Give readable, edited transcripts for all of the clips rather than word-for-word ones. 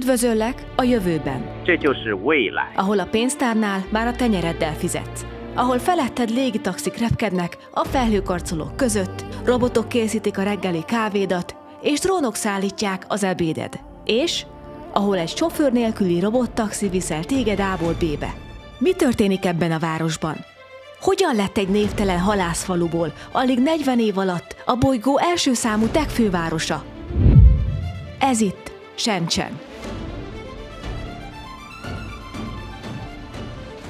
Üdvözöllek a jövőben, 这就是未来。 ahol a pénztárnál már a tenyereddel fizetsz, ahol feletted légitaxik repkednek a felhőkarcolók között, robotok készítik a reggeli kávédat, és drónok szállítják az ebéded. És ahol egy sofőr nélküli robottaxi viszel téged A-ból B-be. Mi történik ebben a városban? Hogyan lett egy névtelen halászfaluból alig 40 év alatt a bolygó első számú tech fővárosa? Ez itt Shenzhen.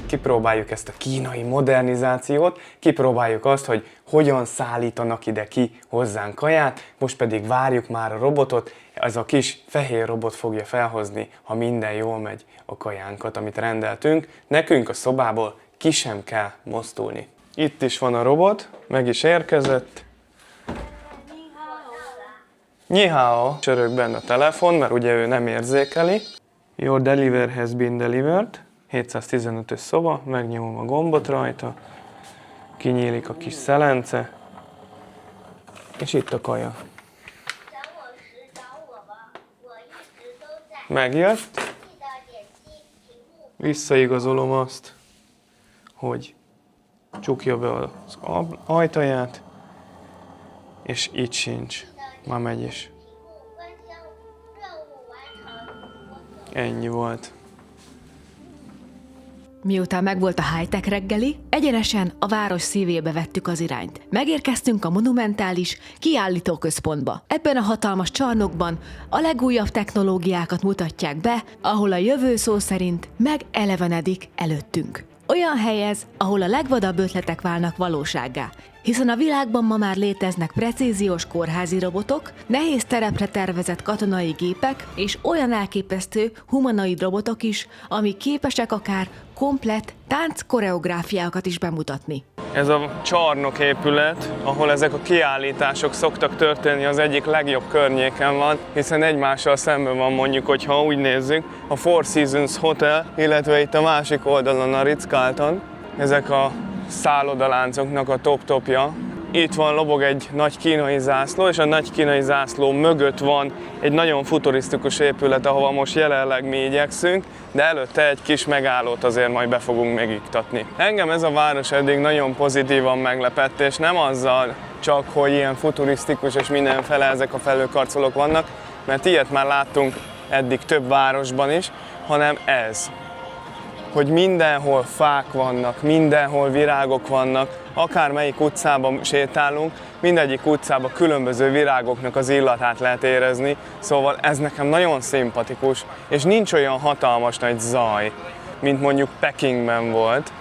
Kipróbáljuk ezt a kínai modernizációt, kipróbáljuk azt, hogy hogyan szállítanak ide ki hozzánk kaját, most pedig várjuk már a robotot, ez a kis fehér robot fogja felhozni, ha minden jól megy, a kajánkat, amit rendeltünk. Nekünk a szobából ki sem kell mozdulni. Itt is van a robot, meg is érkezett. Ni hao, csörög benne a telefon, mert ugye ő nem érzékeli. Your delivery has been delivered. 715-ös szoba, megnyomom a gombot rajta, kinyílik a kis szelence, és itt a kaja. Megjött, visszaigazolom azt, hogy csukja be az ajtaját, és itt sincs, már megy is. Ennyi volt. Miután megvolt a high-tech reggeli, egyenesen a város szívébe vettük az irányt. Megérkeztünk a monumentális kiállítóközpontba. Ebben a hatalmas csarnokban a legújabb technológiákat mutatják be, ahol a jövő szó szerint megelevenedik előttünk. Olyan hely ez, ahol a legvadabb ötletek válnak valósággá, hiszen a világban ma már léteznek precíziós kórházi robotok, nehéz terepre tervezett katonai gépek és olyan elképesztő humanoid robotok is, amik képesek akár komplett tánc-koreográfiákat is bemutatni. Ez a csarnoképület, ahol ezek a kiállítások szoktak történni, az egyik legjobb környéken van, hiszen egymással szemben van, mondjuk, hogyha úgy nézzük, a Four Seasons Hotel, illetve itt a másik oldalon a Ritz-Carlton, ezek a szállodaláncoknak a top-topja. Itt van, lobog egy nagy kínai zászló, és a nagy kínai zászló mögött van egy nagyon futurisztikus épület, ahova most jelenleg mi igyekszünk, de előtte egy kis megállót azért majd be fogunk megiktatni. Engem ez a város eddig nagyon pozitívan meglepett, és nem azzal csak, hogy ilyen futurisztikus és mindenfele ezek a felhőkarcolók vannak, mert ilyet már láttunk eddig több városban is, hanem ez. Hogy mindenhol fák vannak, mindenhol virágok vannak, akármelyik utcában sétálunk, mindegyik utcában különböző virágoknak az illatát lehet érezni, szóval ez nekem nagyon szimpatikus, és nincs olyan hatalmas nagy zaj, mint mondjuk Pekingben volt.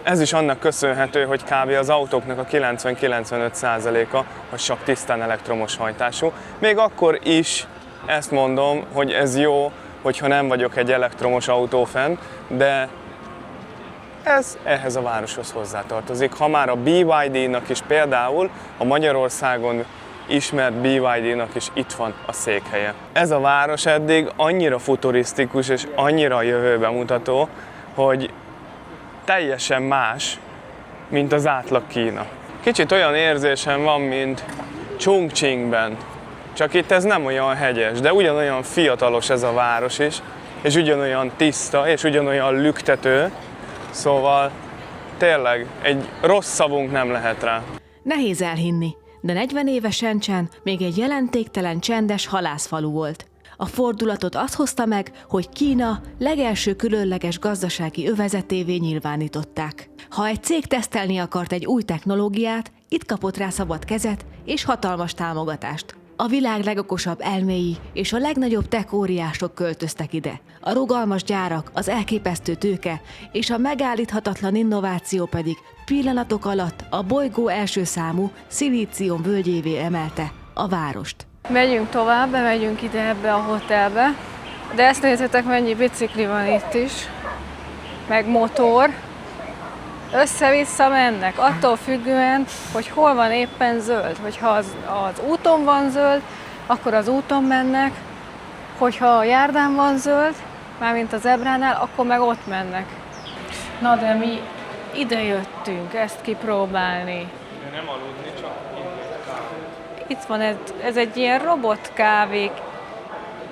Ez is annak köszönhető, hogy kb. Az autóknak a 90-95%-a az csak tisztán elektromos hajtású. Még akkor is ezt mondom, hogy ez jó, hogyha nem vagyok egy elektromos autófan, de ez ehhez a városhoz hozzátartozik. Ha már a BYD-nak is például a Magyarországon ismert BYD-nak is itt van a székhelye. Ez a város eddig annyira futurisztikus és annyira a jövőbe mutató, hogy teljesen más, mint az átlag Kína. Kicsit olyan érzésem van, mint Chongqingben. Csak itt ez nem olyan hegyes, de ugyanolyan fiatalos ez a város is, és ugyanolyan tiszta, és ugyanolyan lüktető, szóval tényleg egy rossz szavunk nem lehet rá. Nehéz elhinni, de 40 éves Shenzhen még egy jelentéktelen csendes halászfalu volt. A fordulatot az hozta meg, hogy Kína legelső különleges gazdasági övezetévé nyilvánították. Ha egy cég tesztelni akart egy új technológiát, itt kapott rá szabad kezet és hatalmas támogatást. A világ legokosabb elméi és a legnagyobb tech óriások költöztek ide. A rugalmas gyárak, az elképesztő tőke és a megállíthatatlan innováció pedig pillanatok alatt a bolygó első számú szilícium völgyévé emelte a várost. Megyünk tovább, bemegyünk ide ebbe a hotelbe, de ezt nézzétek, mennyi bicikli van itt is, meg motor. Össze-vissza mennek, attól függően, hogy hol van éppen zöld. Hogyha az úton van zöld, akkor az úton mennek, hogyha a járdán van zöld, mármint a zebránál, akkor meg ott mennek. Na de mi ide jöttünk ezt kipróbálni. De nem aludni, csak inni. Itt van ez egy ilyen robotkávé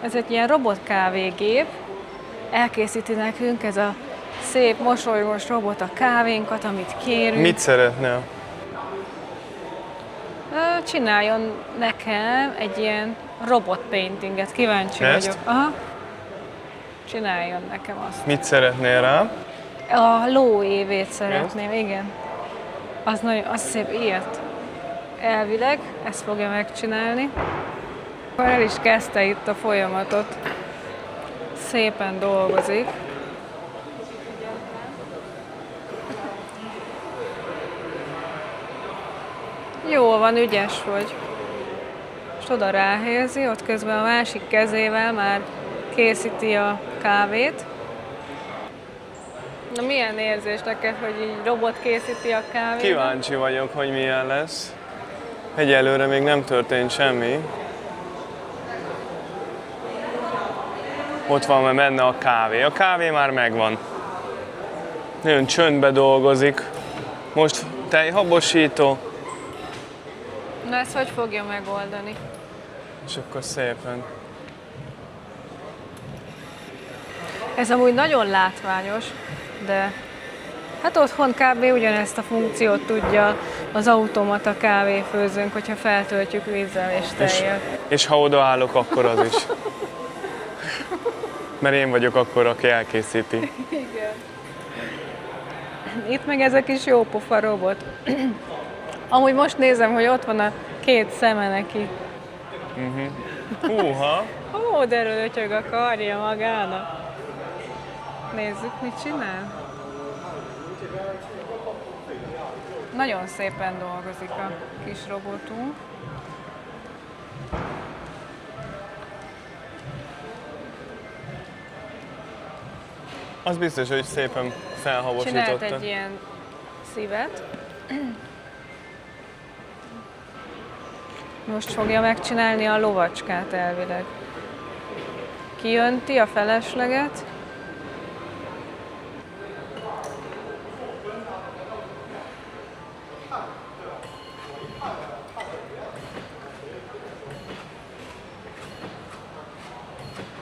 Ez egy ilyen robot kávégép. Elkészíti nekünk ez a szép, mosolygós robot a kávénkat, amit kérünk. Mit szeretnél? Csináljon nekem egy ilyen robot paintinget, kíváncsi Ezt? vagyok. Aha. Csináljon nekem azt. Mit szeretnél rá? A ló évét szeretném, igen. Az nagyon, az szép, ilyet. Elvileg ezt fogja megcsinálni. Akkor el is kezdte itt a folyamatot. Szépen dolgozik. Jól van, ügyes vagy. És oda ráhelyezi, ott közben a másik kezével már készíti a kávét. Na milyen érzés neked, hogy így robot készíti a kávét? Kíváncsi vagyok, hogy milyen lesz. Egyelőre még nem történt semmi. Ott van, mert benne a kávé. A kávé már megvan. Nagyon csöndbe dolgozik. Most tejhabosító. Na ezt hogy fogja megoldani? És akkor szépen. Ez amúgy nagyon látványos, de hát otthon kb. Ugyanezt a funkciót tudja az automata kávéfőzőnk, hogyha feltöltjük vízzel és tejjel. És ha odaállok, akkor az is. Mert én vagyok akkor, aki elkészíti. Igen. Itt meg ez a kis jópofa robot. Amúgy most nézem, hogy ott van a két szeme neki. Húha! Ó, de rötyög a karja magának. Nézzük, mit csinál. Nagyon szépen dolgozik a kis robotunk. Az biztos, hogy szépen Csinált felhabosította. egy ilyen szívet. Most fogja megcsinálni a lovacskát elvileg. Kijönti a felesleget.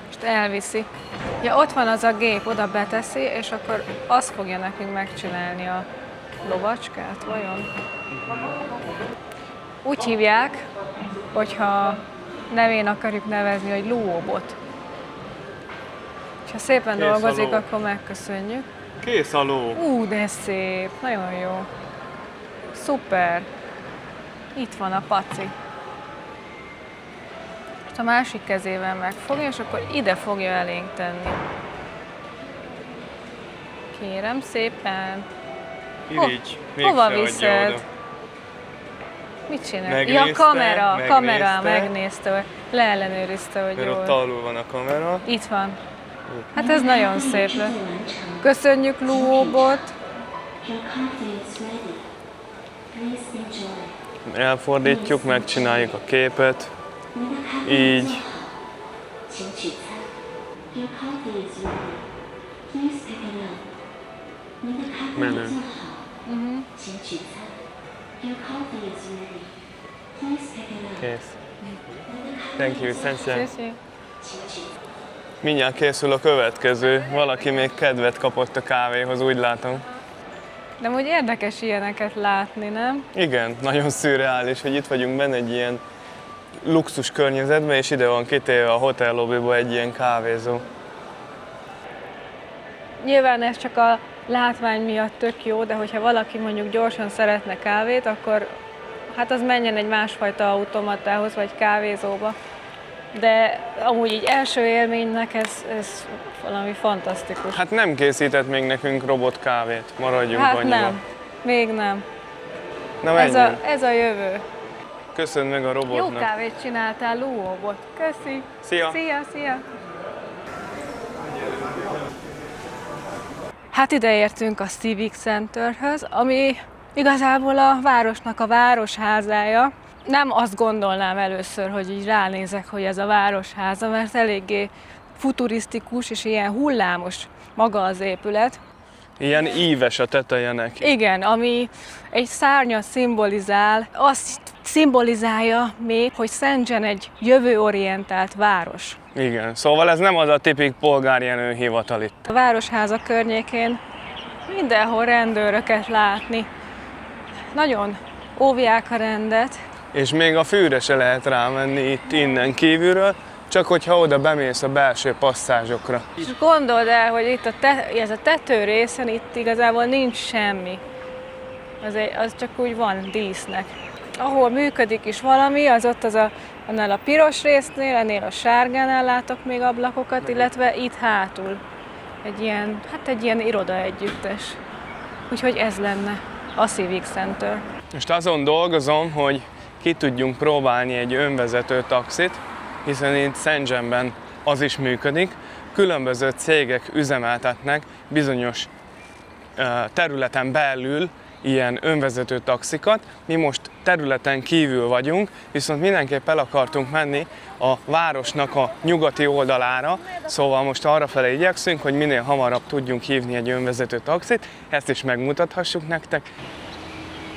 Most elviszi. Ja, ott van az a gép, oda beteszi, és akkor azt fogja nekünk megcsinálni a lovacskát, vajon? Úgy hívják, hogyha nevén akarjuk nevezni, hogy lóbot. És ha szépen Kész a dolgozik, ló. akkor megköszönjük. Kész a ló. De szép, nagyon jó. Szuper. Itt van a paci. Most a másik kezével megfogja, és akkor ide fogja elénk tenni. Kérem szépen. Irigy, Hova mégse viszed? adja oda. Mit csinál? Megnézte, Ja, kamera megnézte. megnézte, leellenőrizte, hogy Mert jól. ott alul van a kamera. Itt van. Hát ez nagyon szép lett. Köszönjük, Luóbot. Elfordítjuk, megcsináljuk a képet. Így. Menő. Kész. Thank you, Szentje. Szépen. Mindjárt készül a következő. Valaki még kedvet kapott a kávéhoz, úgy látom. De úgy érdekes ilyeneket látni, nem? Igen, nagyon szürreális, hogy itt vagyunk benne egy ilyen luxus környezetben, és ide van kitéve a hotel lobbyba egy ilyen kávézó. Nyilván ez csak a látvány miatt tök jó, de hogyha valaki mondjuk gyorsan szeretne kávét, akkor hát az menjen egy másfajta automatához vagy kávézóba. De amúgy így első élménynek ez valami fantasztikus. Hát nem készített még nekünk robot kávét, maradjunk Hát annyiban. nem, még nem. Na Ez menjünk. ez a jövő. Köszönj meg a Jó robotnak. kávét csináltál, Luóbot. Köszi. Szia. Szia, szia. Hát ide értünk a Civic Centerhöz, ami igazából a városnak a városházája. Nem azt gondolnám először, hogy így ránézek, hogy ez a városháza, mert eléggé futurisztikus és ilyen hullámos maga az épület. Ilyen íves a teteje neki. Igen, ami egy szárnyat szimbolizál, azt szimbolizálja még, hogy Szentgen egy jövőorientált város. Igen, szóval ez nem az a tipik polgárjenő hivatal itt. A Városháza környékén mindenhol rendőröket látni. Nagyon óvják a rendet. És még a fűre se lehet rámenni itt innen kívülről, csak hogyha oda bemész a belső passzázsokra. És gondold el, hogy itt ez a tető részen itt igazából nincs semmi. Az csak úgy van dísznek. Ahol működik is valami, az ott annál a piros résznél, ennél a sárgánál látok még ablakokat, illetve itt hátul egy ilyen iroda együttes. Úgyhogy ez lenne a Civic Center. Most azon dolgozom, hogy ki tudjunk próbálni egy önvezető taxit, hiszen itt Szentgenben az is működik. Különböző cégek üzemeltetnek bizonyos területen belül ilyen önvezető taxikat. Mi most területen kívül vagyunk, viszont mindenképp el akartunk menni a városnak a nyugati oldalára, szóval most arrafele igyekszünk, hogy minél hamarabb tudjunk hívni egy önvezető taxit, ezt is megmutathassuk nektek.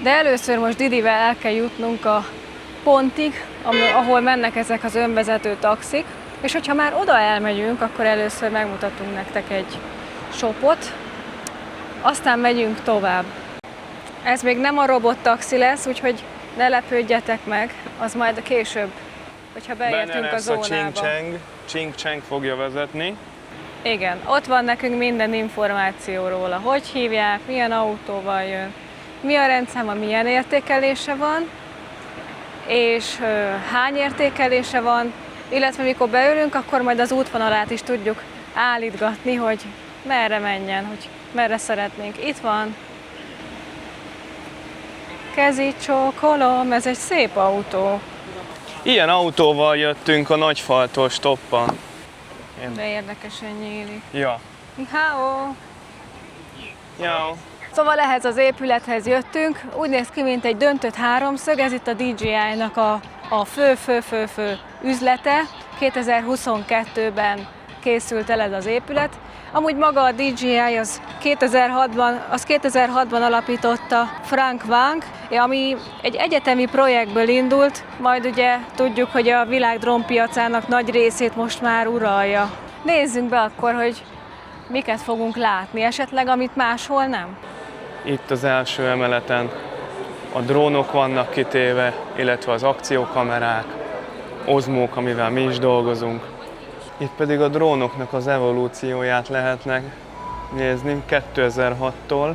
De először most Didivel el kell jutnunk a pontig, ahol mennek ezek az önvezető taxik, és hogyha már oda elmegyünk, akkor először megmutatunk nektek egy shopot, aztán megyünk tovább. Ez még nem a robottaxi lesz, úgyhogy ne lepődjetek meg, az majd később, hogyha beértünk a zónába. A Csing-Cseng fogja vezetni. Igen, ott van nekünk minden információ róla, hogy hívják, milyen autóval jön, mi a rendszáma, milyen értékelése van, és hány értékelése van, illetve mikor beülünk, akkor majd az útvonalát is tudjuk állítgatni, hogy merre menjen, hogy merre szeretnénk. Itt van. Kezi csókolom, ez egy szép autó. Ilyen autóval jöttünk a Nagyfaltól Stoppa. De érdekesen nyílik. Ja. Hello. Ja. Szóval ehhez az épülethez jöttünk, úgy néz ki, mint egy döntött háromszög, ez itt a DJI-nak a fő üzlete. 2022-ben készült el ez az épület. Amúgy maga a DJI az 2006-ban alapította Frank Wang, ami egy egyetemi projektből indult, majd ugye tudjuk, hogy a világ drónpiacának nagy részét most már uralja. Nézzünk be akkor, hogy miket fogunk látni, esetleg amit máshol nem. Itt az első emeleten a drónok vannak kitéve, illetve az akciókamerák, Osmók, amivel mi is dolgozunk. Itt pedig a drónoknak az evolúcióját lehetnek nézni 2006-tól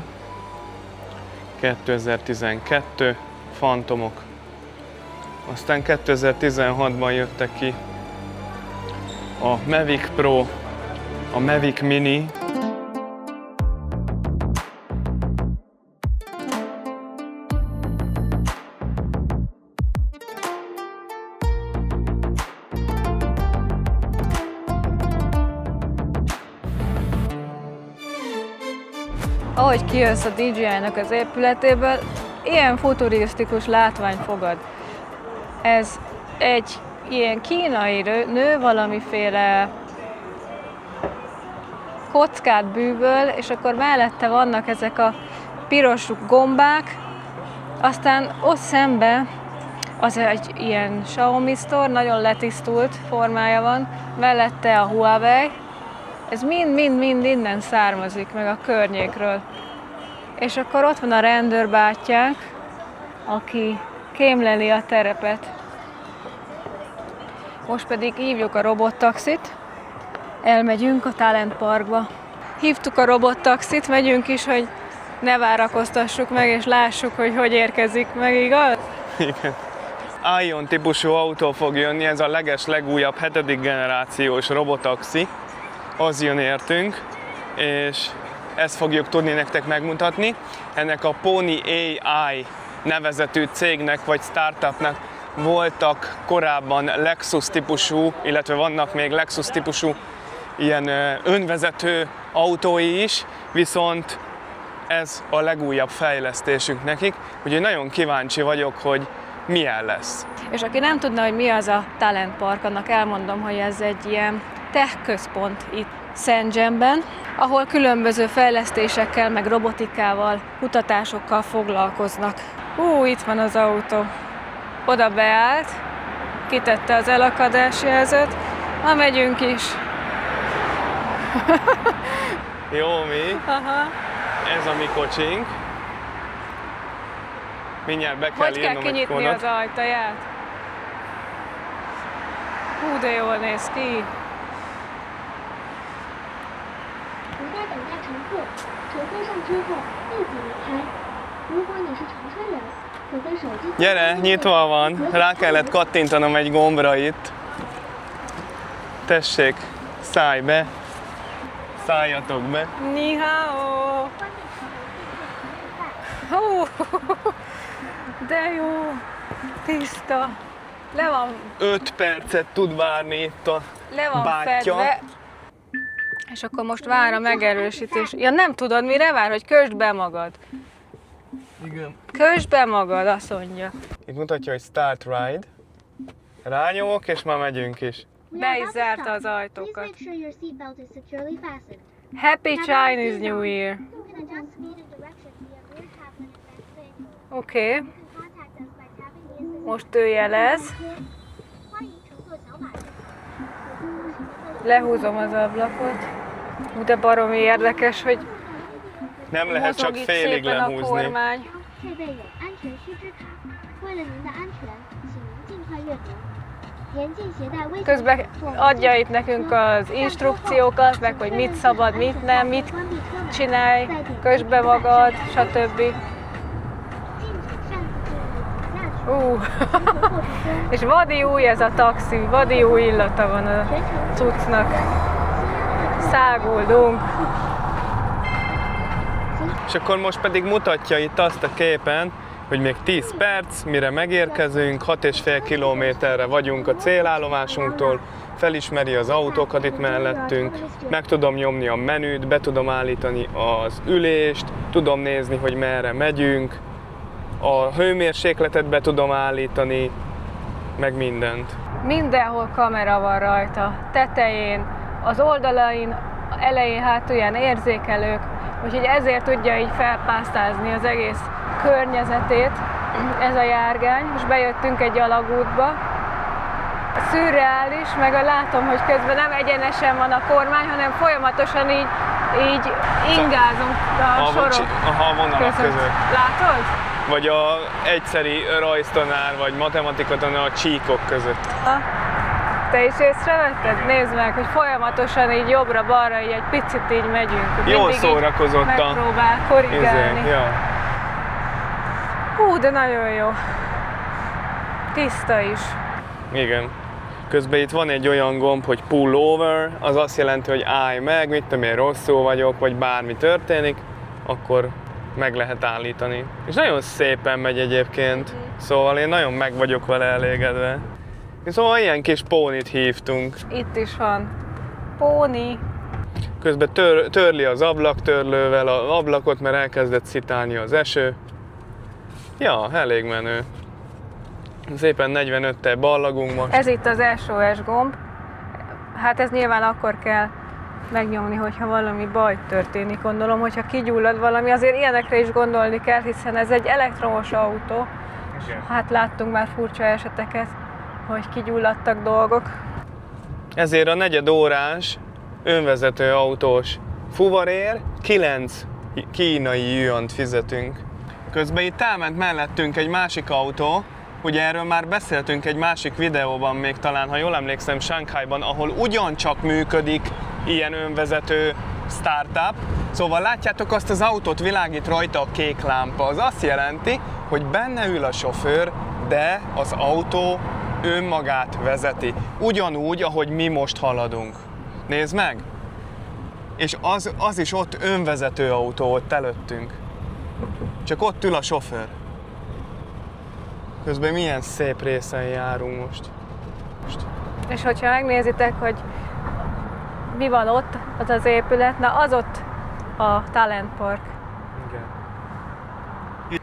2012 Phantomok. Aztán 2016-ban jöttek ki a Mavic Pro, a Mavic Mini, Ahogy kijössz a DJI-nak az épületéből, ilyen futurisztikus látvány fogad. Ez egy ilyen kínai nő valamiféle kockát bűvöl, és akkor mellette vannak ezek a piros gombák, aztán ott szembe az egy ilyen Xiaomi Store, nagyon letisztult formája van, mellette a Huawei. Ez mind innen származik, meg a környékről. És akkor ott van a rendőrbátyják, aki kémleli a terepet. Most pedig hívjuk a robottaxit, elmegyünk a Talent Parkba. Hívtuk a robottaxit, megyünk is, hogy ne várakoztassuk meg, és lássuk, hogy érkezik meg, igaz? Igen. Ion típusú autó fog jönni, ez a legújabb 7. generációs robotaxi. Az jön értünk, és ezt fogjuk tudni nektek megmutatni. Ennek a Pony AI nevezetű cégnek vagy startupnak voltak korábban Lexus típusú, illetve vannak még Lexus típusú ilyen önvezető autói is, viszont ez a legújabb fejlesztésünk nekik, úgyhogy nagyon kíváncsi vagyok, hogy milyen lesz. És aki nem tudna, hogy mi az a Talent Park, annak elmondom, hogy ez egy ilyen tech központ itt Szentgenben, ahol különböző fejlesztésekkel, meg robotikával, kutatásokkal foglalkoznak. Itt van az autó. Oda beállt, kitette az elakadásjelzőt, ma megyünk is. Jó, mi? Aha. Ez a mi kocsink. Mindjárt be kell Hogy kell írnom egy kinyitni kódot. az ajtaját? Hú, de jól néz ki. 不再等待乘客，乘客上车后立即离开。如果你是长春人，可在手机 Gyere, nyitva van. Rá kellett kattintanom egy gombra itt. Tessék, szállj be. Szálljatok be. Ni hao. Hú, de jó, tiszta. Le van, 5 percet tud várni itt a le van bátyja. fedve. És akkor most vár a megerősítés. Ja, nem tudod, mire vár, hogy kösd be magad. Igen. Kösd be magad, azt mondja. Itt mutatja, hogy Start Ride. Rányomok, és már megyünk is. Be is zárta az Please ajtókat. make sure your seatbelt is securely fastened. Happy Chinese New Year. You can adjust speed and direction via rear tablet and vehicle. Oké, You can contact us by tapping the assistant. most ő jelez. 欢迎乘坐小马车。 Lehúzom az ablakot. Ú, de baromi érdekes, hogy Nem lehet csak mozog itt félig szépen a lehúzni. kormány. 配备有安全须知卡，为了您的安全，请您尽快阅读。严禁携带危险 Közben 品或 adja itt nekünk az instrukciókat, meg hogy mit szabad, mit nem, mit csinálj, kösd be magad, stb. 禁止擅自进入驾驶。 Ú, 行驶过程中， és vadi új ez a taxi, vadi új illata van a 全程 cuccnak. Száguldunk. És akkor most pedig mutatja itt azt a képen, hogy még 10 perc, mire megérkezünk, 6,5 kilométerre vagyunk a célállomásunktól, felismeri az autókat itt mellettünk, meg tudom nyomni a menüt, be tudom állítani az ülést, tudom nézni, hogy merre megyünk, a hőmérsékletet be tudom állítani, meg mindent. Mindenhol kamera van rajta, tetején, az oldalain, elején, hátulján érzékelők, úgyhogy ezért tudja így felpásztázni az egész környezetét ez a járgány. Most bejöttünk egy alagútba, szürreális, meg látom, hogy közben nem egyenesen van a kormány, hanem folyamatosan így ingázunk a sorok A vonalak között. Látod? Vagy a egyszeri rajztanár, vagy matematikatan a csíkok között. Te is észrevetted? Nézd meg, hogy folyamatosan így jobbra-balra így egy picit így megyünk. Jól Mindig így szórakozott a... megpróbál korrigálni. Ja. Hú, de nagyon jó. Tiszta is. Igen. Közben itt van egy olyan gomb, hogy pull over, az azt jelenti, hogy állj meg, mit tudom én, rosszul vagyok, vagy bármi történik, akkor meg lehet állítani. És nagyon szépen megy egyébként, szóval én nagyon meg vagyok vele elégedve. Szóval ilyen kis pónit hívtunk. Itt is van. Póni. Közben törli az ablaktörlővel az ablakot, mert elkezdett szitálni az eső. Ja, elég menő. Szépen 45-tel ballagunk most. Ez itt az SOS gomb. Hát ez nyilván akkor kell megnyomni, hogyha valami baj történik. Gondolom, hogyha kigyullad valami, azért ilyenekre is gondolni kell, hiszen ez egy elektromos autó. Hát láttunk már furcsa eseteket, hogy kigyulladtak dolgok. Ezért a negyed órás önvezető autós fuvarér 9 kínai yuant fizetünk. Közben itt elment mellettünk egy másik autó, ugye erről már beszéltünk egy másik videóban még talán, ha jól emlékszem, Shanghaiban, ahol ugyancsak működik ilyen önvezető startup. Szóval látjátok azt az autót, világít rajta a kék lámpa. Az azt jelenti, hogy benne ül a sofőr, de az autó önmagát vezeti. Ugyanúgy, ahogy mi most haladunk. Nézd meg! És az is ott önvezető autó ott előttünk. Csak ott ül a sofőr. Közben milyen szép részen járunk most. És hogyha megnézitek, hogy mi van ott, az az épület, na az ott a Talent Park.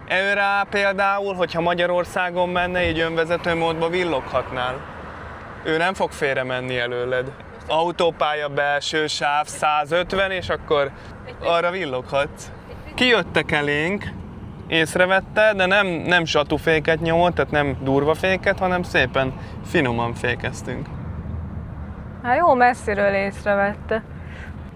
Ő rá például, hogyha Magyarországon menne, így önvezető módba villoghatnál. Ő nem fog félre menni előled. Autópálya belső sáv 150, és akkor arra villoghatsz. Kijöttek elénk, észrevette, de nem satúféket nyomott, tehát nem durva féket, hanem szépen finoman fékeztünk. Hát jó messziről észrevette.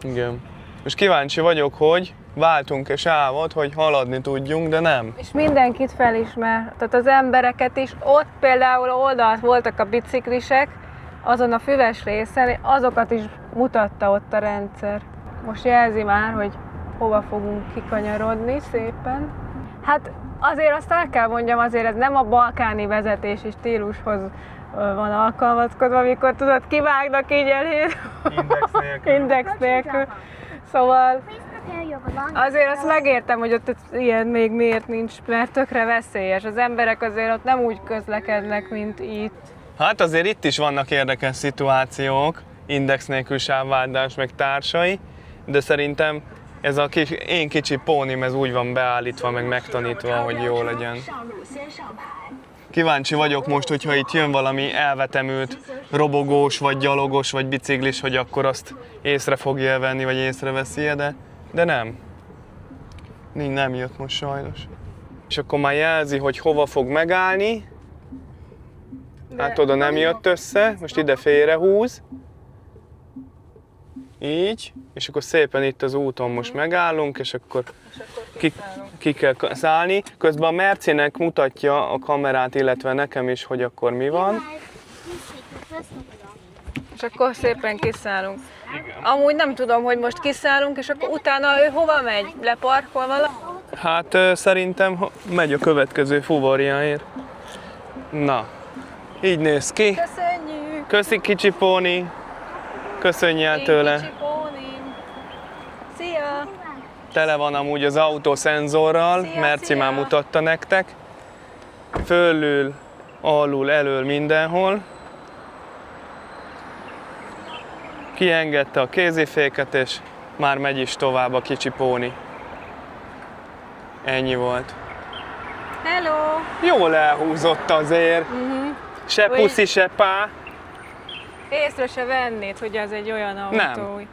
Igen. És kíváncsi vagyok, hogy váltunk-e sávot, hogy haladni tudjunk, de nem. És mindenkit felismer, tehát az embereket is. Ott például oldalt voltak a biciklisek, azon a füves részen, azokat is mutatta ott a rendszer. Most jelzi már, hogy hova fogunk kikanyarodni szépen. Hát azért azt el kell mondjam, azért ez nem a balkáni vezetési stílushoz van alkalmazkodva, amikor tudod, kivágnak így elét. Index nélkül. Szóval azért azt megértem, hogy ott ilyen még miért nincs, mert tökre veszélyes. Az emberek azért ott nem úgy közlekednek, mint itt. Hát azért itt is vannak érdekes szituációk, index nélkül sávváltás meg társai, de szerintem ez a én kicsi pónim, ez úgy van beállítva, meg megtanítva, hogy jó legyen. Kíváncsi vagyok most, hogyha itt jön valami elvetemült, robogós, vagy gyalogos, vagy biciklis, hogy akkor azt észre fogja venni, vagy észreveszi, de nem. Nem jött most sajnos. És akkor már jelzi, hogy hova fog megállni. Hát oda nem jött össze, most ide félrehúz. Így, és akkor szépen itt az úton most megállunk, és akkor ki kell szállni. Közben a Mercinek mutatja a kamerát, illetve nekem is, hogy akkor mi van. És akkor szépen kiszállunk. Amúgy nem tudom, hogy most kiszállunk, és akkor utána ő hova megy? Leparkol valahol? Hát szerintem megy a következő fuvarjáért. Na, így néz ki. Köszönjük! Köszi kicsi póni. Köszönj el tőle. Kicsi pónim. Szia! Tele van amúgy az autó szenzorral, Szia, Merci szia. már mutatta nektek. Fölül, alul, elől, mindenhol. Kiengedte a kéziféket, és már megy is tovább a kicsi póni. Ennyi volt. Hello! Jól elhúzott azért. Se Úgy- puszi, se pá. Észre se vennéd, hogy ez egy olyan autó. Nem.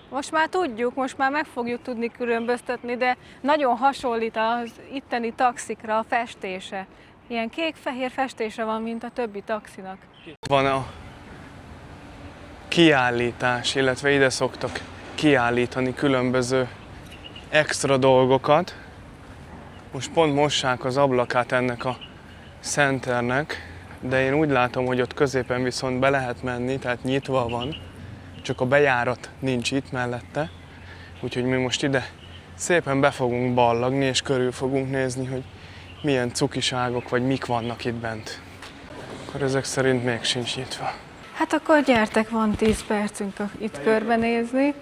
Most már tudjuk, most már meg fogjuk tudni különböztetni, de nagyon hasonlít az itteni taxikra a festése. Ilyen kék-fehér festése van, mint a többi taxinak. Van a kiállítás, illetve ide szoktak kiállítani különböző extra dolgokat. Most pont mossák az ablakát ennek a centernek, de én úgy látom, hogy ott középen viszont be lehet menni, tehát nyitva van, csak a bejárat nincs itt mellette, úgyhogy mi most ide szépen be fogunk ballagni, és körül fogunk nézni, hogy milyen cukiságok vagy mik vannak itt bent. Akkor ezek szerint még sincs nyitva. Hát akkor gyertek, van 10 percünk itt körbenézni.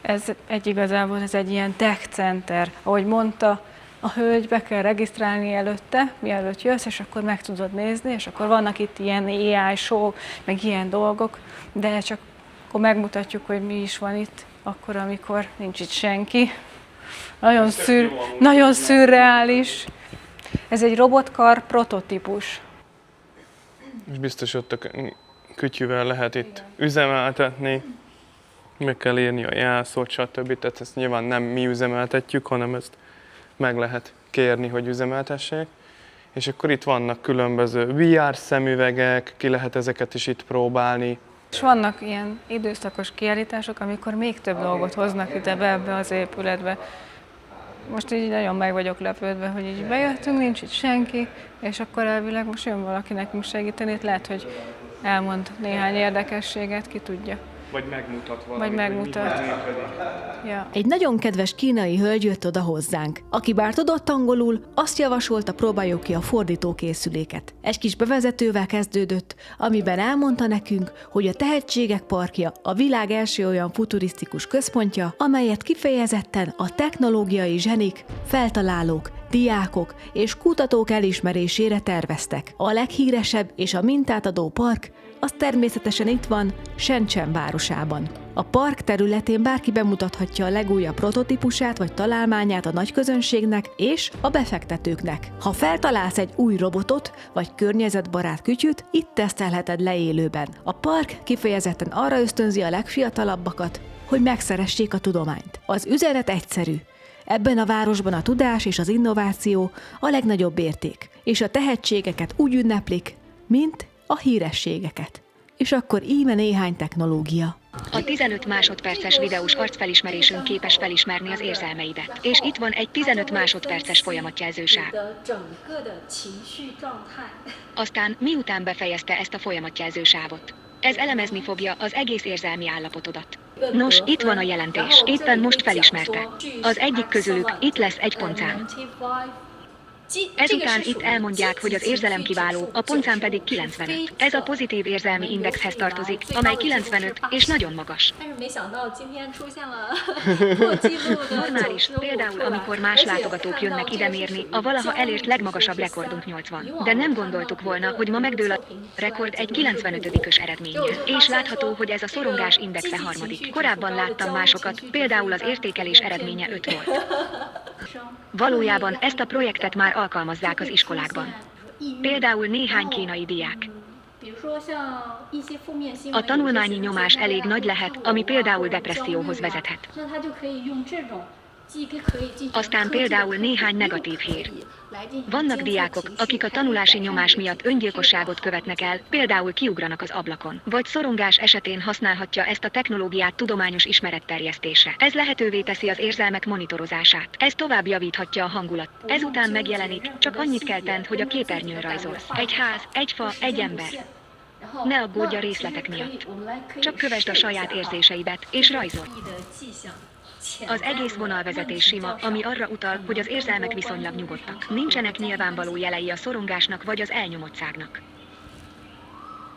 Ez igazából ez egy ilyen tech center. Ahogy mondta, a hölgy, be kell regisztrálni előtte, mielőtt jössz, és akkor meg tudod nézni, és akkor vannak itt ilyen AI show, meg ilyen dolgok, de csak akkor megmutatjuk, hogy mi is van itt, akkor, amikor nincs itt senki. Nagyon szürreális. Ez egy robotkar prototípus. És biztos ott a kütyűvel lehet itt üzemeltetni, meg kell írni a jelszót, stb. Tehát ezt nyilván nem mi üzemeltetjük, hanem ezt meg lehet kérni, hogy üzemeltessék. És akkor itt vannak különböző VR szemüvegek, ki lehet ezeket is itt próbálni. És vannak ilyen időszakos kiállítások, amikor még több dolgot hoznak ide be ebbe az épületbe. Most így nagyon meg vagyok lepődve, hogy így bejöttünk, nincs itt senki, és akkor elvileg most jön valaki nekünk segíteni, itt lehet, hogy elmond néhány érdekességet, ki tudja. Vagy megmutat valamit. Vagy megmutat. Ja. Egy nagyon kedves kínai hölgy jött oda hozzánk, aki bár tudott angolul, azt javasolta, próbáljuk ki a fordítókészüléket. Egy kis bevezetővel kezdődött, amiben elmondta nekünk, hogy a Tehetségek Parkja a világ első olyan futurisztikus központja, amelyet kifejezetten a technológiai zsenik, feltalálók, diákok és kutatók elismerésére terveztek. A leghíresebb és a mintát adó park az természetesen itt van, Shenzhen városában. A park területén bárki bemutathatja a legújabb prototípusát vagy találmányát a nagyközönségnek és a befektetőknek. Ha feltalálsz egy új robotot vagy környezetbarát kütyüt, itt tesztelheted le élőben. A park kifejezetten arra ösztönzi a legfiatalabbakat, hogy megszeressék a tudományt. Az üzenet egyszerű. Ebben a városban a tudás és az innováció a legnagyobb érték, és a tehetségeket úgy ünneplik, mint a hírességeket. És akkor íme néhány technológia. A 15 másodperces videós arcfelismerésünk képes felismerni az érzelmeidet. És itt van egy 15 másodperces folyamatjelzősáv. Aztán miután befejezte ezt a folyamatjelzősávot, ez elemezni fogja az egész érzelmi állapotodat. Nos, itt van a jelentés. Éppen most felismerte. Az egyik közülük itt lesz egy pontszám. Ezután itt elmondják, hogy az érzelem kiváló, a pontszám pedig 95. Ez a pozitív érzelmi indexhez tartozik, amely 95 és nagyon magas. Normális, például amikor más látogatók jönnek ide mérni, a valaha elért legmagasabb rekordunk 80. De nem gondoltuk volna, hogy ma megdől a rekord egy 95-ös eredménye. És látható, hogy ez a szorongás indexe harmadik. Korábban láttam másokat, például az értékelés eredménye 5 volt. Valójában ezt a projektet már alkalmazzák az iskolákban. Például néhány kínai diák. A tanulmányi nyomás elég nagy lehet, ami például depresszióhoz vezethet. Aztán például néhány negatív hír. Vannak diákok, akik a tanulási nyomás miatt öngyilkosságot követnek el, például kiugranak az ablakon. Vagy szorongás esetén használhatja ezt a technológiát tudományos ismeretterjesztésre. Ez lehetővé teszi az érzelmek monitorozását. Ez tovább javíthatja a hangulat. Ezután megjelenik, csak annyit kell tenned, hogy a képernyőn rajzolsz. Egy ház, egy fa, egy ember. Ne aggódj a részletek miatt. Csak kövesd a saját érzéseidet, és rajzolj. Az egész vonalvezetés sima, ami arra utal, hogy az érzelmek viszonylag nyugodtak. Nincsenek nyilvánvaló jelei a szorongásnak vagy az elnyomottságnak.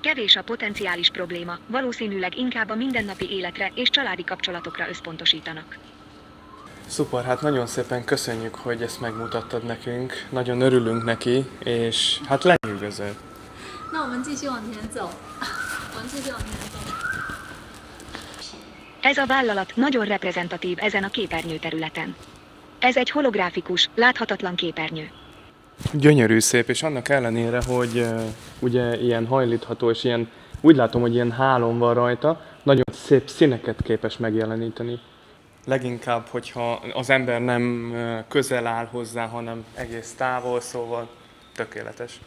Kevés a potenciális probléma, valószínűleg inkább a mindennapi életre és családi kapcsolatokra összpontosítanak. Szuper, hát nagyon szépen köszönjük, hogy ezt megmutattad nekünk. Nagyon örülünk neki, és hát lenyűgöző. Ez a vállalat nagyon reprezentatív ezen a képernyő területen. Ez egy holográfikus, láthatatlan képernyő. Gyönyörű szép, és annak ellenére, hogy ugye ilyen hajlítható, és ilyen, úgy látom, hogy ilyen hálón van rajta, nagyon szép színeket képes megjeleníteni. Leginkább, hogyha az ember nem közel áll hozzá, hanem egész távol, szóval tökéletes.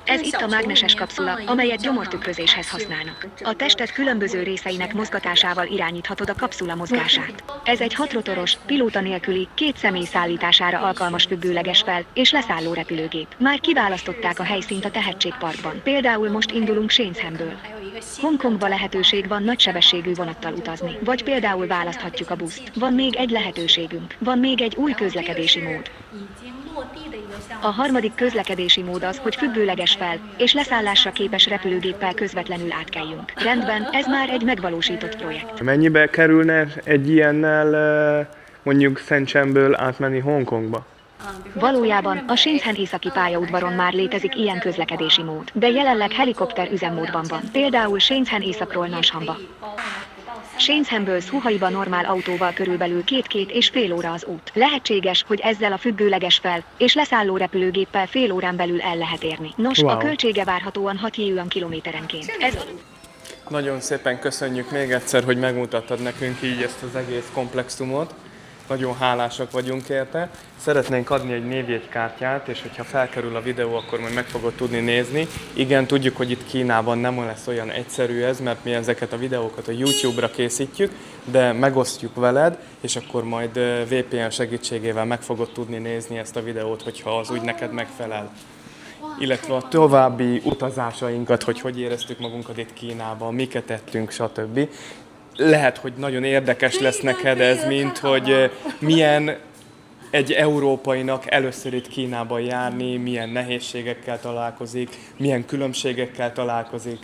Ez itt a mágneses kapszula, amelyet gyomortükrözéshez használnak. A tested különböző részeinek mozgatásával irányíthatod a kapszula mozgását. Ez egy 6 rotoros, pilóta nélküli, 2 személy szállítására alkalmas függőleges fel- és leszálló repülőgép. Már kiválasztották a helyszínt a tehetségparkban. Például most indulunk Shenzhenből. Hongkongba lehetőség van nagysebességű vonattal utazni, vagy például választhatjuk a buszt. Van még egy lehetőségünk. Van még egy új közlekedési mód. A harmadik közlekedési mód az, hogy függőleges fel- és leszállásra képes repülőgéppel közvetlenül átkeljünk. Rendben, ez már egy megvalósított projekt. Mennyibe kerülne egy ilyennel mondjuk Shenzhenből átmenni Hongkongba? Valójában a Shenzhen északi pályaudvaron már létezik ilyen közlekedési mód, de jelenleg helikopter üzemmódban van. Például Shenzhen északról Nanshanba. Shenzhenből Suhaiba normál autóval körülbelül 2–2,5 óra az út. Lehetséges, hogy ezzel a függőleges fel- és leszálló repülőgéppel fél órán belül el lehet érni. Nos, Wow. A költsége várhatóan 6 yuan kilométerenként. Ez Nagyon szépen köszönjük még egyszer, hogy megmutattad nekünk így ezt az egész komplexumot. Nagyon hálásak vagyunk érte. Szeretnénk adni egy névjegykártyát, és hogyha felkerül a videó, akkor majd meg fogod tudni nézni. Igen, tudjuk, hogy itt Kínában nem lesz olyan egyszerű ez, mert mi ezeket a videókat a YouTube-ra készítjük, de megosztjuk veled, és akkor majd VPN segítségével meg fogod tudni nézni ezt a videót, hogyha az úgy neked megfelel. Illetve a további utazásainkat, hogy éreztük magunkat itt Kínában, miket tettünk, stb. Lehet, hogy nagyon érdekes lesz neked ez, mint hogy milyen egy európainak először itt Kínában járni, milyen nehézségekkel találkozik, milyen különbségekkel találkozik.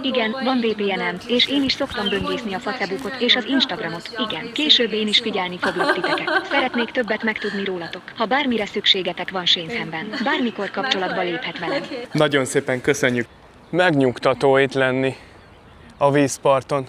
Igen, van VPN-em, és én is szoktam böngészni a Facebookot és az Instagramot. Igen, később én is figyelni foglak titeket. Szeretnék többet megtudni rólatok. Ha bármire szükségetek van Shenzhenben, bármikor kapcsolatba léphet velem. Nagyon szépen köszönjük. Megnyugtató itt lenni a vízparton.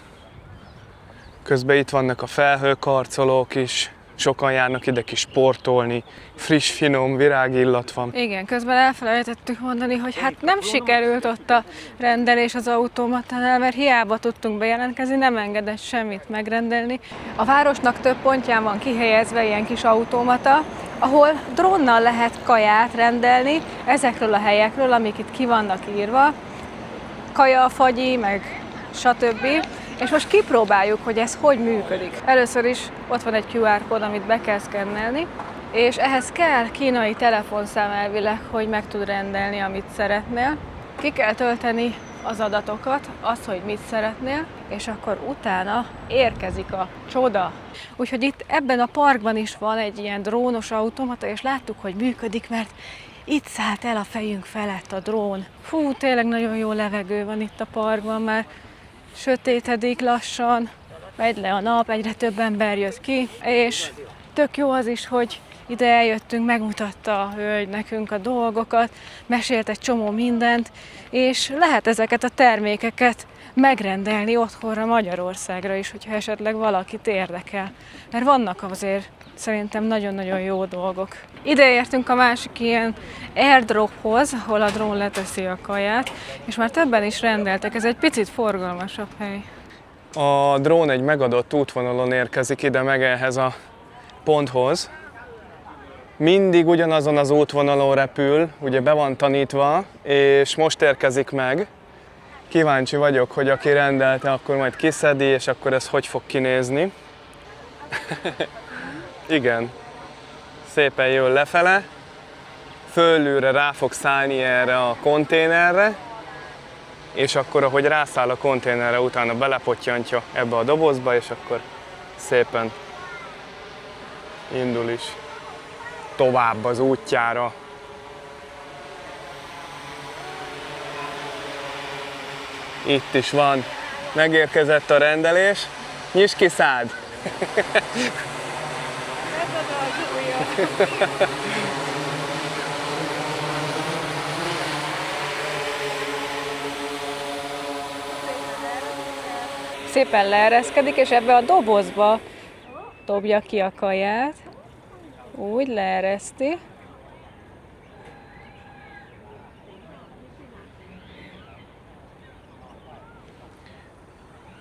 Közben itt vannak a felhőkarcolók is. sokan járnak ide kis sportolni, friss, finom virágillat van. Igen, közben elfelejtettük mondani, hogy hát nem sikerült ott a rendelés az automatánál, mert hiába tudtunk bejelentkezni, nem engedett semmit megrendelni. A városnak több pontján van kihelyezve ilyen kis automata, ahol drónnal lehet kaját rendelni ezekről a helyekről, amik itt ki vannak írva. Kaja, fagyi, meg stb. És most kipróbáljuk, hogy ez hogy működik. Először is ott van egy QR kód, amit be kell szkennelni, és ehhez kell kínai telefonszám elvileg, hogy meg tud rendelni, amit szeretnél. Ki kell tölteni az adatokat, azt, hogy mit szeretnél, és akkor utána érkezik a csoda. Úgyhogy itt ebben a parkban is van egy ilyen drónos automata, és láttuk, hogy működik, mert itt szállt el a fejünk felett a drón. Fú, tényleg nagyon jó levegő van itt a parkban, már sötétedik lassan, megy le a nap, egyre több ember jött ki, és tök jó az is, hogy ide eljöttünk, megmutatta a hölgy nekünk a dolgokat, mesélt egy csomó mindent, és lehet ezeket a termékeket megrendelni otthonra Magyarországra is, hogyha esetleg valakit érdekel. Mert vannak azért szerintem nagyon-nagyon jó dolgok. Ide értünk a másik ilyen airdrophoz, ahol a drón leteszi a kaját, és már többen is rendeltek, ez egy picit forgalmasabb hely. A drón egy megadott útvonalon érkezik ide meg ehhez a ponthoz. Mindig ugyanazon az útvonalon repül, ugye be van tanítva, és most érkezik meg. Kíváncsi vagyok, hogy aki rendelte, akkor majd kiszedi, és akkor ez hogy fog kinézni. Igen, szépen jön lefele, fölülre rá fog szállni erre a konténerre, és akkor, ahogy rászáll a konténerre, utána belepottyantja ebbe a dobozba, és akkor szépen indul is tovább az útjára. Itt is van, megérkezett a rendelés. Nyisd ki szád! Szépen leereszkedik, és ebbe a dobozba dobja ki a kaját. Úgy leereszti.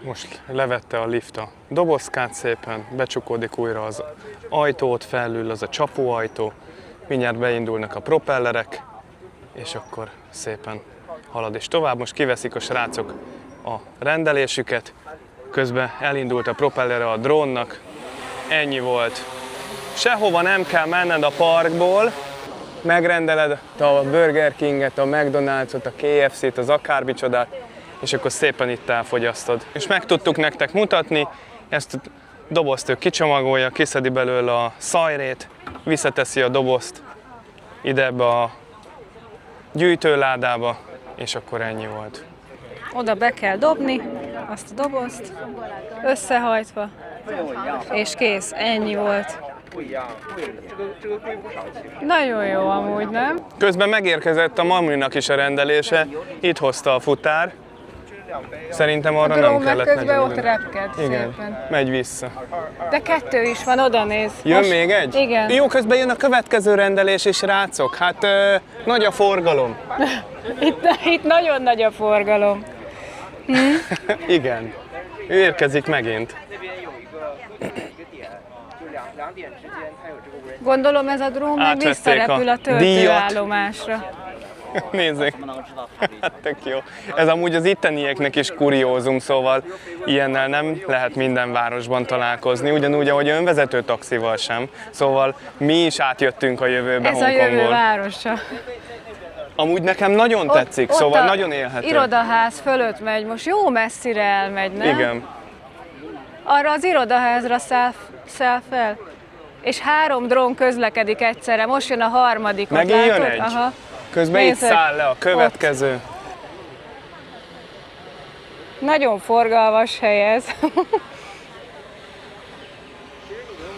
Most levette a lift a dobozkát szépen, becsukódik újra az ajtót, felül az a csapóajtó, mindjárt beindulnak a propellerek, és akkor szépen halad is tovább. Most kiveszik a srácok a rendelésüket, közben elindult a propellere a drónnak, ennyi volt. Sehova nem kell menned a parkból, megrendeled a Burger Kinget, a McDonald's-ot, a KFC-t, az akármicsodát, és akkor szépen itt elfogyasztod. És meg tudtuk nektek mutatni, ezt a dobozt ő kicsomagolja, kiszedi belőle a szajrét, visszateszi a dobozt ide ebbe a gyűjtőládába, és akkor ennyi volt. Oda be kell dobni azt a dobozt, összehajtva, és kész, ennyi volt. Nagyon jó amúgy, nem? Közben megérkezett a Mamrinak is a rendelése, itt hozta a futár. Szerintem arra A nem drón meg kellett közben ott 40. repked Igen, szépen. megy vissza. De kettő is van, oda néz. Jön még egy? Igen. Jó, közben jön a következő rendelés is, srácok. Hát nagy a forgalom. Itt nagyon nagy a forgalom. Igen. Ő érkezik megint. Gondolom ez a drón meg Átvették visszarepül a a töltőállomásra. Nézzük. Hát tök jó. Ez amúgy az ittenieknek is kuriózum, szóval ilyennel nem lehet minden városban találkozni, ugyanúgy, ahogy önvezető taxival sem. Szóval mi is átjöttünk a jövőbe Ez a jövő Hongkongból. városa. Amúgy nekem nagyon tetszik, szóval nagyon élhető. Irodaház fölött megy, most jó messzire elmegy, nem? Igen. Arra az irodaházra száll fel. És 3 drón közlekedik egyszerre, most jön a harmadik. Megint jön egy? Aha. Közben itt Nézzük. száll le a következő. Nagyon forgalmas hely ez.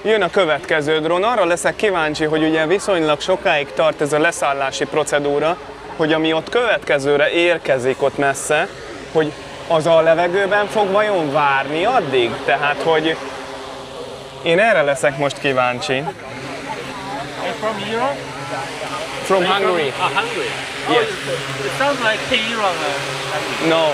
Jön a következő drón. Arra leszek kíváncsi, hogy ugye viszonylag sokáig tart ez a leszállási procedúra, hogy ami ott következőre érkezik ott messze, hogy az a levegőben fog vajon várni addig? Tehát, hogy Én erre leszek most kíváncsi. From Europe? From Hungary. Hungary. Yes. It sounds like Tehran. No.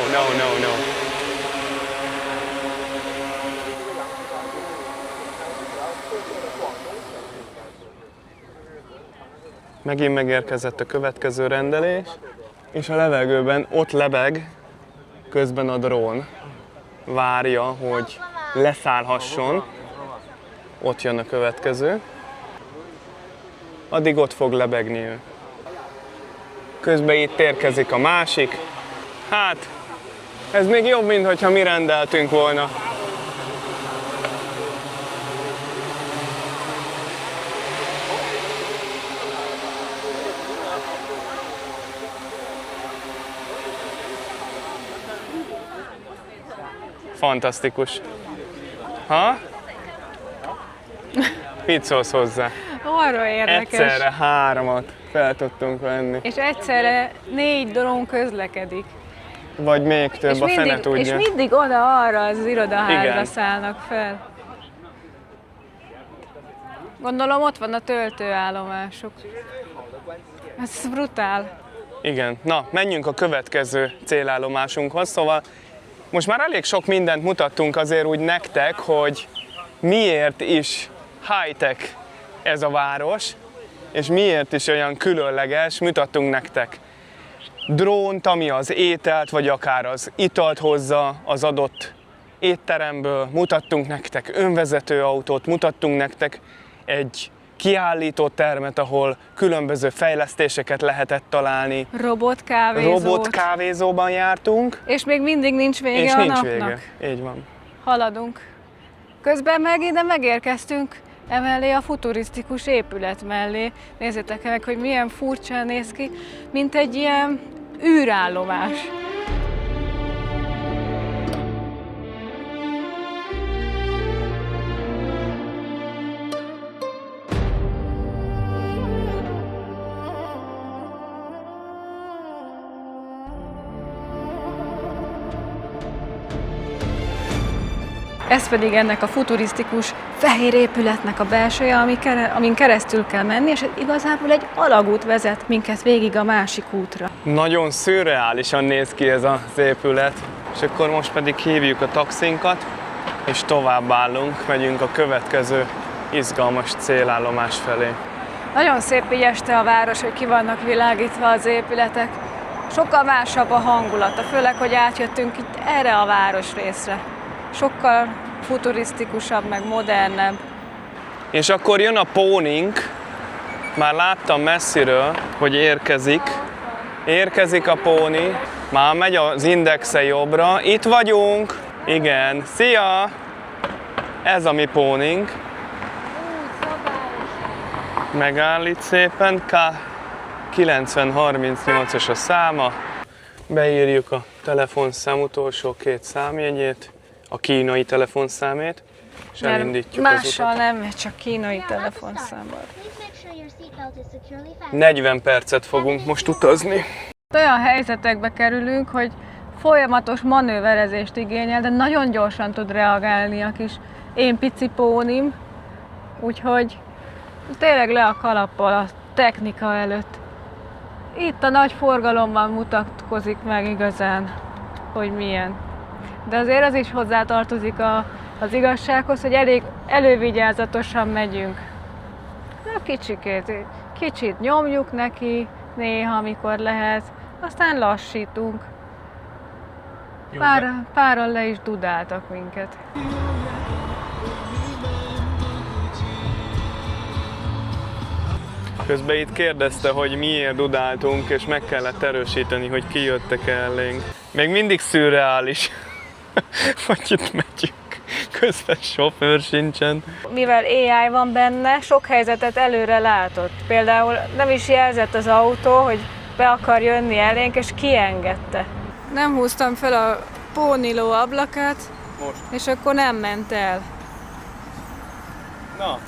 Megint megérkezett a következő rendelés, és a levegőben ott lebeg közben a drón. Várja, hogy leszállhasson. Ott jön a következő. Addig ott fog lebegni ő. Közben itt érkezik a másik. Hát, ez még jobb, mint hogyha mi rendeltünk volna. Fantasztikus. Ha? Mit szólsz hozzá? Arra érdekes. Egyszerre 3 fel tudtunk venni. És egyszerre 4 drón közlekedik. Vagy még több, a fene tudja. És mindig oda-arra az irodaházra Igen. szállnak fel. Gondolom ott van a töltőállomásuk. Ez brutál. Igen. Na, menjünk a következő célállomásunkhoz. Szóval most már elég sok mindent mutattunk azért úgy nektek, hogy miért is high-tech ez a város, és miért is olyan különleges, mutattunk nektek drónt, ami az ételt, vagy akár az italt hozza az adott étteremből, mutattunk nektek önvezető autót, mutattunk nektek egy kiállító termet, ahol különböző fejlesztéseket lehetett találni. Robotkávézóban jártunk. És még mindig nincs vége és a nincs napnak. vége. Így van. Haladunk. Közben meg ide megérkeztünk emellé a futurisztikus épület mellé. Nézzétek meg, hogy milyen furcsán néz ki, mint egy ilyen űrállomás. Ez pedig ennek a futurisztikus fehér épületnek a belseje, amin keresztül kell menni, és igazából egy alagút vezet minket végig a másik útra. Nagyon szürreálisan néz ki ez az épület, és akkor most pedig hívjuk a taxinkat, és tovább állunk, megyünk a következő izgalmas célállomás felé. Nagyon szép így este a város, hogy ki vannak világítva az épületek. Sokkal másabb a hangulata, főleg, hogy átjöttünk itt erre a városrészre. Sokkal futurisztikusabb, meg modernebb. És akkor jön a pónink, már láttam messziről, hogy érkezik. Érkezik a póni, már megy az indexe jobbra. Itt vagyunk! Igen, szia! Ez a mi pónink. Megállít szépen, K9038-as a száma. Beírjuk a telefonszám utolsó 2 számjegyét, a kínai telefonszámét, és elindítjuk az mással utat. nem, csak kínai telefonszámmal. Please make sure your seatbelt is securely fastened. 40 percet fogunk most utazni. Olyan helyzetekbe kerülünk, hogy folyamatos manőverezést igényel, de nagyon gyorsan tud reagálni a kis én pici pónim, úgyhogy tényleg le a kalappal a technika előtt. Itt a nagy forgalomban mutatkozik meg igazán, hogy milyen. De azért az is hozzátartozik az igazsághoz, hogy elég elővigyázatosan megyünk. Na, kicsit nyomjuk neki, amikor lehet, aztán lassítunk. Páran le is dudáltak minket. Közben itt kérdezte, hogy miért dudáltunk, és meg kellett erősíteni, hogy kijöttek ellénk. Még mindig szürreális, hogy itt megyünk. Közben sofőr sincsen. Mivel AI van benne, sok helyzetet előre látott. Például nem is jelzett az autó, hogy be akar jönni elénk, és kiengedte. Nem húztam fel a póniló ablakát, Most. és akkor nem ment el. Na,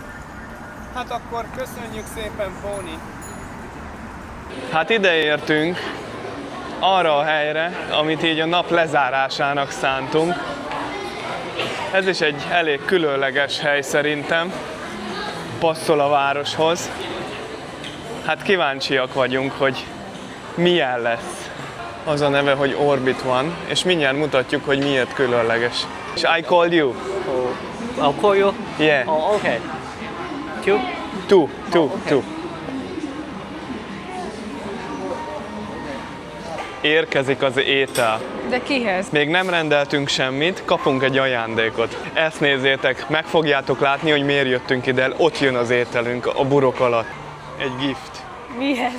hát akkor köszönjük szépen, Póni! Hát ide értünk, arra a helyre, amit így a nap lezárásának szántunk. Ez is egy elég különleges hely szerintem. Passzol a városhoz. Hát kíváncsiak vagyunk, hogy milyen lesz. Az a neve, hogy Orbit van, és mindjárt mutatjuk, hogy miért különleges. És I called you. Oh, I'll call you. Yeah. Oh, okay. Two. Two. Érkezik az étel. De kihez? Még nem rendeltünk semmit, kapunk egy ajándékot. Ezt nézzétek, meg fogjátok látni, hogy miért jöttünk ide. Ott jön az ételünk a burok alatt. Egy gift. Mihez?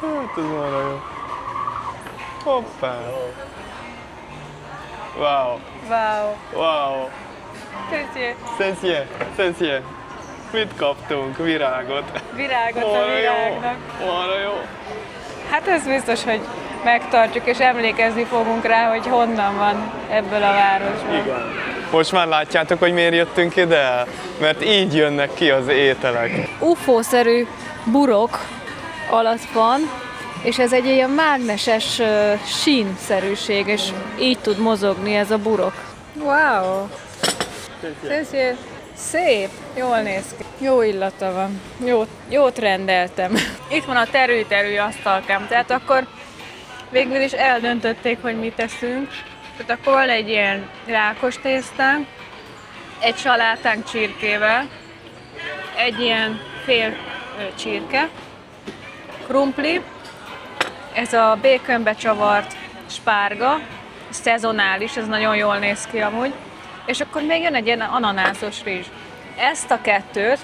Hát ez marha jó. Hoppá. Wow. Wow. Köszönjük. Szenszie. Mit kaptunk? Virágot. Virágot a Marha jó. virágnak. Marha jó. Hát ez biztos, hogy megtartjuk és emlékezni fogunk rá, hogy honnan van ebből a városból. Igen. Most már látjátok, hogy miért jöttünk ide? Mert így jönnek ki az ételek. UFO-szerű burok alatt van, és ez egy ilyen mágneses sínszerűség, és így tud mozogni ez a burok. Wow! Szép! Szép! Jól néz ki. Jó illata van. Jót rendeltem. Itt van a terű asztalkám, tehát akkor végül is eldöntötték, hogy mit teszünk. Tehát akkor van egy ilyen rákos tésztánk, egy salátánk csirkével, egy ilyen fél csirke, krumpli, ez a békönbe csavart spárga, szezonális, ez nagyon jól néz ki amúgy, és akkor még jön egy ilyen ananászos rizs. Ezt a kettőt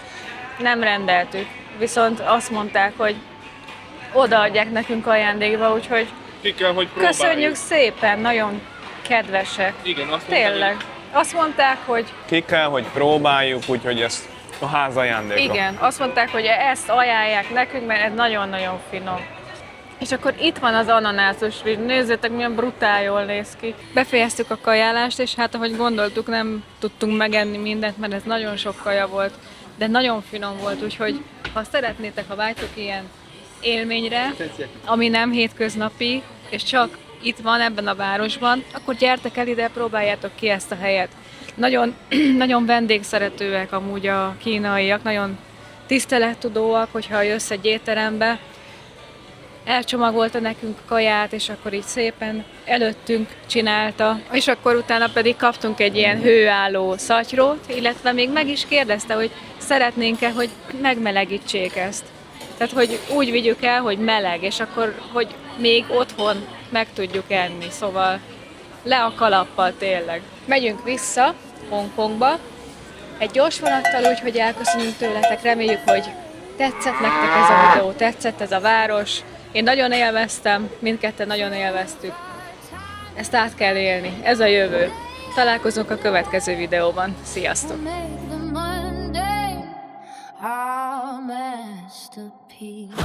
nem rendeltük, viszont azt mondták, hogy odaadják nekünk ajándékba, úgyhogy Ki kell, hogy próbáljuk. köszönjük szépen, nagyon kedvesek. Igen, azt Tényleg. Azt mondták, hogy Ki kell, hogy próbáljuk, úgyhogy ezt a ház ajándéka. igen, azt mondták, hogy ezt ajánlják nekünk, mert ez nagyon-nagyon finom. És akkor itt van az ananászos rizs. Nézzétek, milyen brutál jól néz ki. Befejeztük a kajálást, és hát ahogy gondoltuk, nem tudtunk megenni mindent, mert ez nagyon sok kaja volt, de nagyon finom volt, úgyhogy ha szeretnétek, ha vágytok ilyen élményre, ami nem hétköznapi, és csak itt van ebben a városban, akkor gyertek el ide, próbáljátok ki ezt a helyet. Nagyon, nagyon vendégszeretőek amúgy a kínaiak, nagyon tisztelettudóak, hogyha jössz egy étterembe, elcsomagolta nekünk kaját, és akkor így szépen előttünk csinálta, és akkor utána pedig kaptunk egy ilyen hőálló szatyrót, illetve még meg is kérdezte, hogy szeretnénk-e, hogy megmelegítsék ezt. Tehát, hogy úgy vigyük el, hogy meleg, és akkor, hogy még otthon meg tudjuk enni, szóval le a kalappal tényleg. Megyünk vissza Hongkongba, egy gyors vonattal, úgyhogy elköszönünk tőletek, reméljük, hogy tetszett nektek ez a videó, tetszett ez a város. Én nagyon élveztem, mindketten nagyon élveztük. Ezt át kell élni, ez a jövő. Találkozunk a következő videóban. Sziasztok! Make the Monday our masterpiece.